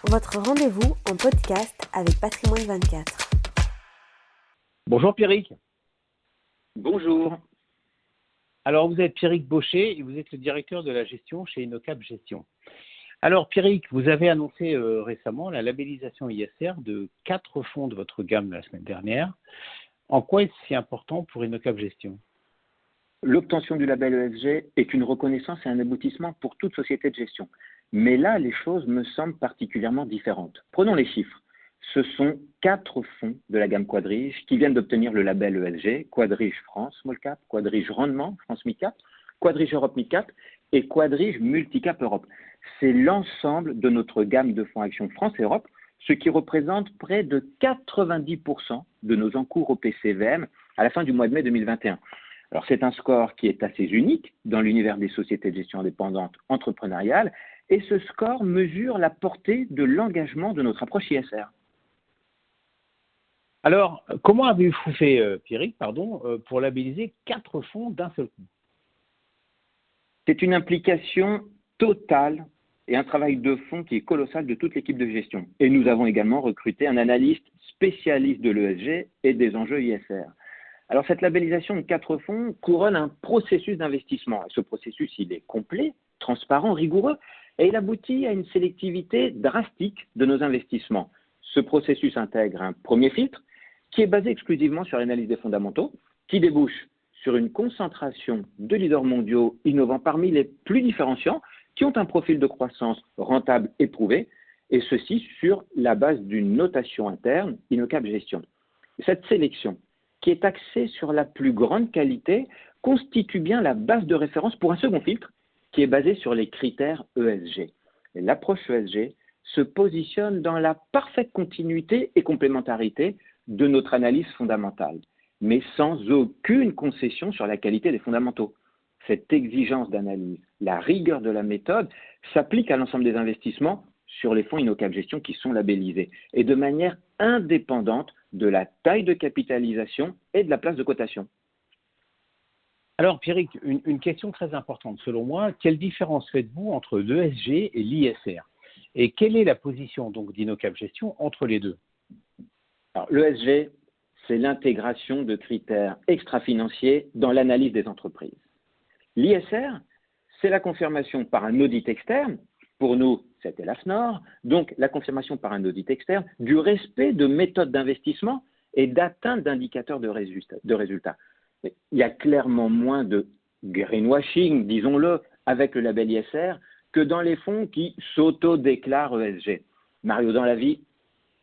votre rendez-vous en podcast avec Patrimoine 24. Bonjour Pierrick. Bonjour. Alors vous êtes Pierrick Baucher et vous êtes le directeur de la gestion chez InnoCap Gestion. Alors Pierrick, vous avez annoncé récemment la labellisation ISR de 4 fonds de votre gamme la semaine dernière. En quoi est-ce si important pour InnoCap Gestion ? L'obtention du label ESG est une reconnaissance et un aboutissement pour toute société de gestion. Mais là, les choses me semblent particulièrement différentes. Prenons les chiffres. Ce sont 4 fonds de la gamme Quadrige qui viennent d'obtenir le label ESG, Quadrige France Small Cap, Quadrige Rendement France Mid Cap, Quadrige Europe Mid Cap et Quadrige Multicap Europe. C'est l'ensemble de notre gamme de fonds actions France et Europe, ce qui représente près de 90% de nos encours au PCVM à la fin du mois de mai 2021. Alors c'est un score qui est assez unique dans l'univers des sociétés de gestion indépendantes entrepreneuriales et ce score mesure la portée de l'engagement de notre approche ISR. Alors, comment avez-vous fait, Pierrick, pour labelliser 4 fonds d'un seul coup ? C'est une implication totale et un travail de fond qui est colossal de toute l'équipe de gestion. Et nous avons également recruté un analyste spécialiste de l'ESG et des enjeux ISR. Alors, cette labellisation de 4 fonds couronne un processus d'investissement. Et ce processus, il est complet, transparent, rigoureux, et il aboutit à une sélectivité drastique de nos investissements. Ce processus intègre un premier filtre qui est basé exclusivement sur l'analyse des fondamentaux, qui débouche sur une concentration de leaders mondiaux innovants parmi les plus différenciants, qui ont un profil de croissance rentable éprouvé, et ceci sur la base d'une notation interne InnoCap Gestion. Cette sélection, qui est axée sur la plus grande qualité, constitue bien la base de référence pour un second filtre, qui est basé sur les critères ESG. Et l'approche ESG se positionne dans la parfaite continuité et complémentarité de notre analyse fondamentale, mais sans aucune concession sur la qualité des fondamentaux. Cette exigence d'analyse, la rigueur de la méthode, s'applique à l'ensemble des investissements sur les fonds InnoCap Gestion qui sont labellisés, et de manière indépendante de la taille de capitalisation et de la place de cotation. Alors Pierrick, une question très importante selon moi. Quelle différence faites-vous entre l'ESG et l'ISR ? Et quelle est la position donc d'InnoCap Gestion entre les deux ? Alors, l'ESG, c'est l'intégration de critères extra-financiers dans l'analyse des entreprises. L'ISR, c'est la confirmation par un audit externe, pour nous c'était l'AFNOR, donc la confirmation par un audit externe du respect de méthodes d'investissement et d'atteinte d'indicateurs de résultats. Il y a clairement moins de greenwashing, disons-le, avec le label ISR que dans les fonds qui s'auto-déclarent ESG. Mario, dans la vie,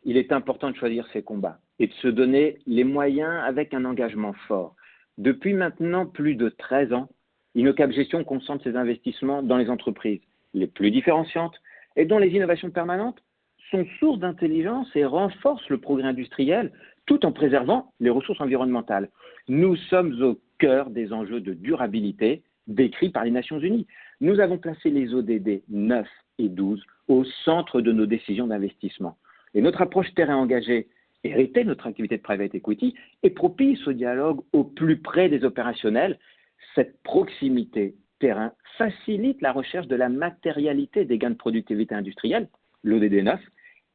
il est important de choisir ses combats et de se donner les moyens avec un engagement fort. Depuis maintenant plus de 13 ans, InnoCap Gestion concentre ses investissements dans les entreprises les plus différenciantes et dont les innovations permanentes sont source d'intelligence et renforcent le progrès industriel tout en préservant les ressources environnementales. Nous sommes au cœur des enjeux de durabilité décrits par les Nations Unies. Nous avons placé les ODD 9 et 12 au centre de nos décisions d'investissement. Et notre approche terrain engagé, héritée de notre activité de private equity, est propice au dialogue au plus près des opérationnels. Cette proximité terrain facilite la recherche de la matérialité des gains de productivité industrielle, l'ODD 9,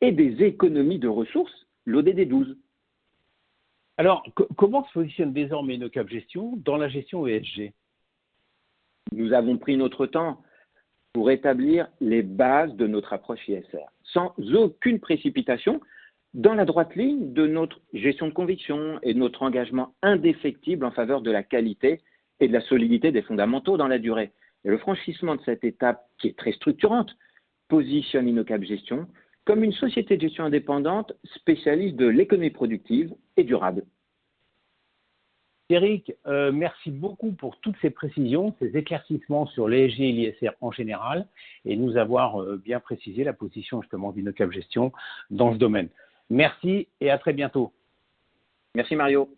et des économies de ressources, l'ODD 12. Alors, comment se positionne désormais InnoCap Gestion dans la gestion ESG ? Nous avons pris notre temps pour établir les bases de notre approche ISR, sans aucune précipitation, dans la droite ligne de notre gestion de conviction et de notre engagement indéfectible en faveur de la qualité et de la solidité des fondamentaux dans la durée. Et le franchissement de cette étape, qui est très structurante, positionne InnoCap Gestion comme une société de gestion indépendante spécialiste de l'économie productive et durable. Pierrick, merci beaucoup pour toutes ces précisions, ces éclaircissements sur l'ESG et l'ISR en général, et nous avoir bien précisé la position justement d'InnoCap Gestion dans ce domaine. Merci et à très bientôt. Merci Mario.